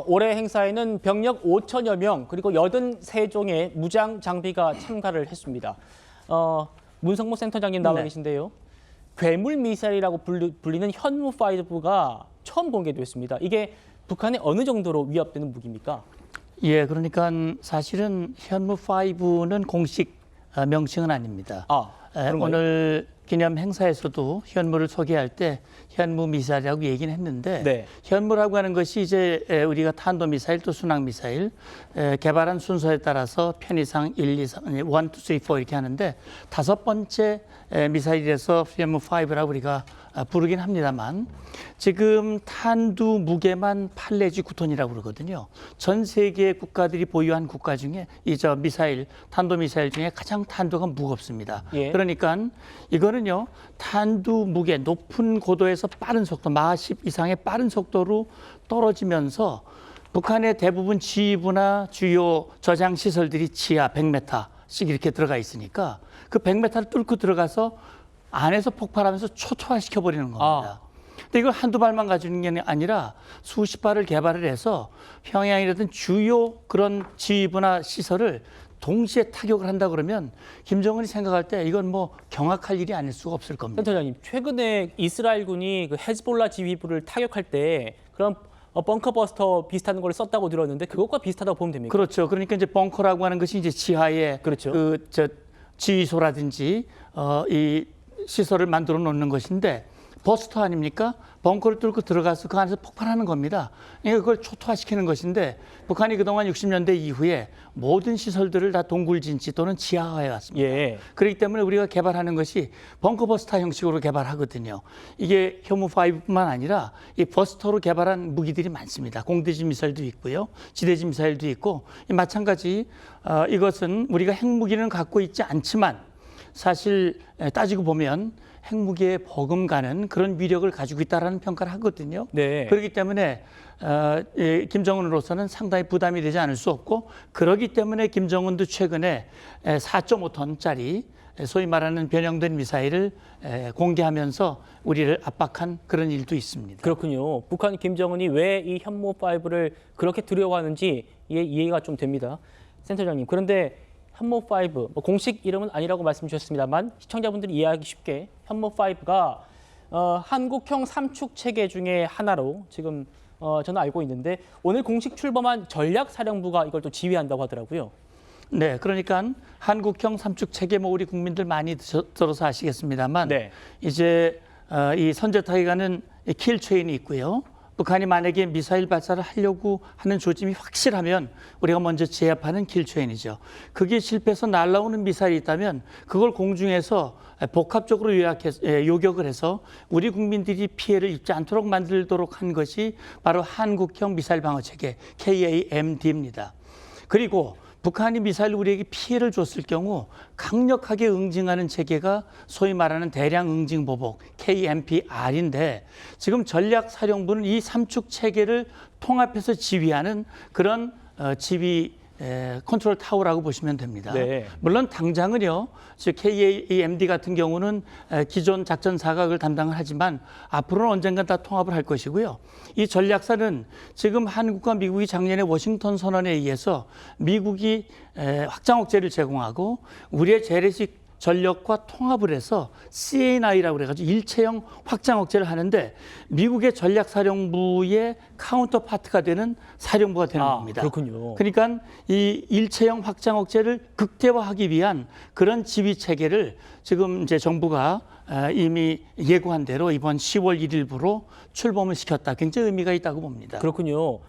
올해 행사에는 병력 5천여 명 그리고 83종의 무장 장비가 참가를 했습니다. 문성모 센터장님 나와 계신데요. 괴물 미사일이라고 불리는 현무5가 처음 공개됐습니다. 이게 북한에 어느 정도로 위협되는 무기입니까? 예, 그러니까 사실은 현무5는 공식 명칭은 아닙니다. 오늘 기념 행사에서도 현무를 소개할 때 현무 미사일이라고 얘기는 했는데 네. 현무라고 하는 것이 이제 우리가 탄도 미사일 또 순항 미사일 개발한 순서에 따라서 편의상 1, 2, 3, 1, 2, 3, 4 이렇게 하는데 5번째 미사일에서 현무5라고 우리가 부르긴 합니다만 지금 탄두 무게만 8 내지 9톤이라고 그러거든요. 전 세계 국가들이 보유한 국가 중에 이 미사일, 탄도 미사일 중에 가장 탄도가 무겁습니다. 예. 그러니까 이거는요, 탄두 무게 높은 고도에서 빠른 속도, 마하 10 이상의 빠른 속도로 떨어지면서 북한의 대부분 지휘부나 주요 저장 시설들이 지하 100m씩 이렇게 들어가 있으니까 그 100m를 뚫고 들어가서 안에서 폭발하면서 초토화시켜버리는 겁니다. 근데 이걸 한두 발만 가지는 게 아니라 수십 발을 개발을 해서 평양이라든 주요 그런 지휘부나 시설을 동시에 타격을 한다 그러면 김정은이 생각할 때 이건 뭐 경악할 일이 아닐 수가 없을 겁니다. 센터장님, 최근에 이스라엘군이 그 헤즈볼라 지휘부를 타격할 때 그런 벙커버스터 비슷한 걸 썼다고 들었는데 그것과 비슷하다고 보면 됩니까? 그렇죠. 그러니까 이제 벙커라고 하는 것이 이제 지하에 그렇죠. 지휘소라든지 이 시설을 만들어 놓는 것인데 버스터 아닙니까? 벙커를 뚫고 들어가서 그 안에서 폭발하는 겁니다. 그러니까 그걸 초토화시키는 것인데 북한이 그동안 60년대 이후에 모든 시설들을 다 동굴진치 또는 지하화해 왔습니다. 예. 그렇기 때문에 우리가 개발하는 것이 벙커 버스터 형식으로 개발하거든요. 이게 현무5뿐만 아니라 이 버스터로 개발한 무기들이 많습니다. 공대지 미사일도 있고요. 지대지 미사일도 있고 마찬가지 이것은 우리가 핵무기는 갖고 있지 않지만 사실 따지고 보면 핵무기에 버금가는 그런 위력을 가지고 있다는 평가를 하거든요. 네. 그렇기 때문에 김정은으로서는 상당히 부담이 되지 않을 수 없고 그렇기 때문에 김정은도 최근에 4.5톤짜리 소위 말하는 변형된 미사일을 공개하면서 우리를 압박한 그런 일도 있습니다. 그렇군요. 북한 김정은이 왜 이 현무5를 그렇게 두려워하는지 이해가 좀 됩니다. 센터장님, 그런데 현무5, 공식 이름은 아니라고 말씀 주셨습니다만 시청자분들이 이해하기 쉽게 현무5가 한국형 삼축 체계 중에 하나로 지금 저는 알고 있는데 오늘 공식 출범한 전략사령부가 이걸 또 지휘한다고 하더라고요. 네, 그러니까 한국형 삼축 체계 우리 국민들 많이 들어서 아시겠습니다만 네. 이제 이 선제타에 가는 킬체인이 있고요. 북한이 만약에 미사일 발사를 하려고 하는 조짐이 확실하면 우리가 먼저 제압하는 킬체인이죠. 그게 실패해서 날아오는 미사일이 있다면 그걸 공중에서 복합적으로 요격을 해서 우리 국민들이 피해를 입지 않도록 만들도록 한 것이 바로 한국형 미사일 방어 체계 KAMD입니다. 그리고 북한이 미사일 우리에게 피해를 줬을 경우 강력하게 응징하는 체계가 소위 말하는 대량 응징 보복 KMPR인데 지금 전략사령부는 이 삼축 체계를 통합해서 지휘하는 그런 지휘 컨트롤 타워라고 보시면 됩니다. 네. 물론 당장은요, 즉 KAMD 같은 경우는 기존 작전 사각을 담당을 하지만 앞으로는 언젠가 다 통합을 할 것이고요. 이 전략사는 지금 한국과 미국이 작년에 워싱턴 선언에 의해서 미국이 확장 억제를 제공하고 우리의 재래식 전력과 통합을 해서 CNI라고 그래가지고 일체형 확장 억제를 하는데 미국의 전략사령부의 카운터 파트가 되는 사령부가 되는 겁니다. 그렇군요. 그러니까 이 일체형 확장 억제를 극대화하기 위한 그런 지휘 체계를 지금 이제 정부가 이미 예고한 대로 이번 10월 1일부로 출범을 시켰다. 굉장히 의미가 있다고 봅니다. 그렇군요.